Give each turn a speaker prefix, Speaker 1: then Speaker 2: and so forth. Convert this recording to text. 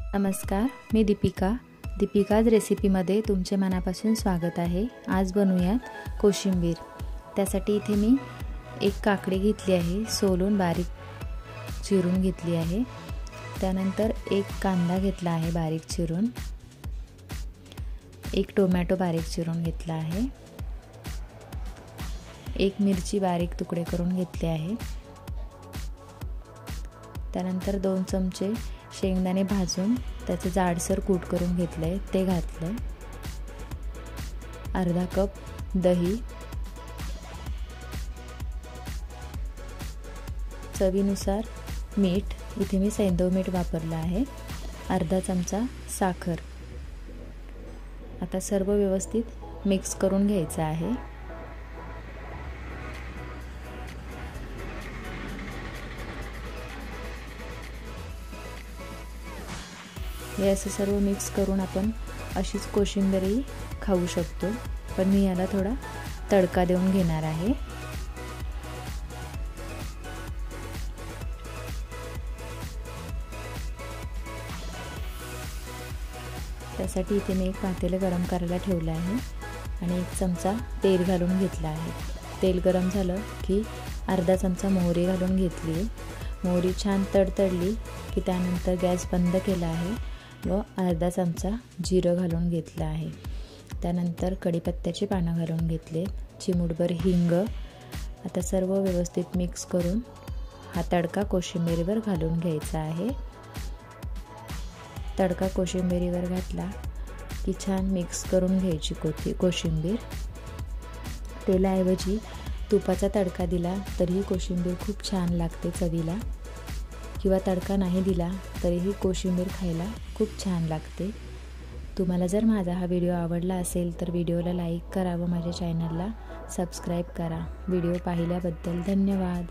Speaker 1: नमस्कार, मी दीपिकाज रेसिपीमध्ये तुमचे मनापासून स्वागत आहे। आज बनवूयात कोशिंबीर। त्यासाठी इथे मी एक काकडी घेतली आहे, सोलून बारीक चिरून घेतली आहे। त्यानंतर एक कांदा घेतला आहे बारीक चिरून, एक टोमॅटो बारीक चिरून घेतला आहे, एक मिरची बारीक तुकडे करून घेतले आहे। त्यानंतर 2 चमचे शेंगदाणे भाजून त्याचे जाडसर कूट करून घेतले, ते घातले। अर्धा कप दही, चवीनुसार मीठ, इथे मी सैंधव मीठ वापरलं आहे, अर्धा चमचा साखर। आता सर्व व्यवस्थित मिक्स करून घ्यायचं आहे। हे असं सर्व मिक्स करून आपण अशीच कोशिंबीर खाऊ शकतो, पण मी याला थोडा तडका देऊन घेणार आहे। त्यासाठी इथे मी एक पातेलं गरम करायला ठेवलं आहे आणि 1 चमचा तेल घालून घेतला आहे। तेल गरम झालं की अर्धा चमचा मोहरी घालून घेतली। मोहरी छान तडतडली की त्यानंतर गॅस बंद केला आहे व अर्धा चमचा जिरं घालून घेतलं आहे। त्यानंतर कढीपत्त्याची पानं घालून घेतले, चिमूटभर हिंग। आता सर्व व्यवस्थित मिक्स करून हा तडका कोशिंबीरीवर घालून घ्यायचा आहे। तडका कोशिंबीरीवर घातला की छान मिक्स करून घ्यायची कोशिंबीर। तेलाऐवजी तुपाचा तडका दिला तरीही कोशिंबीर खूप छान लागते चवीला, किंवा तडका नाही दिला तरीही कोशिंबीर खायला खूप छान लागते। तुम्हाला जर माझा हा व्हिडिओ आवडला असेल तर व्हिडिओला लाईक करा व माझ्या चॅनलला सबस्क्राईब करा। व्हिडिओ पाहिल्याबद्दल धन्यवाद।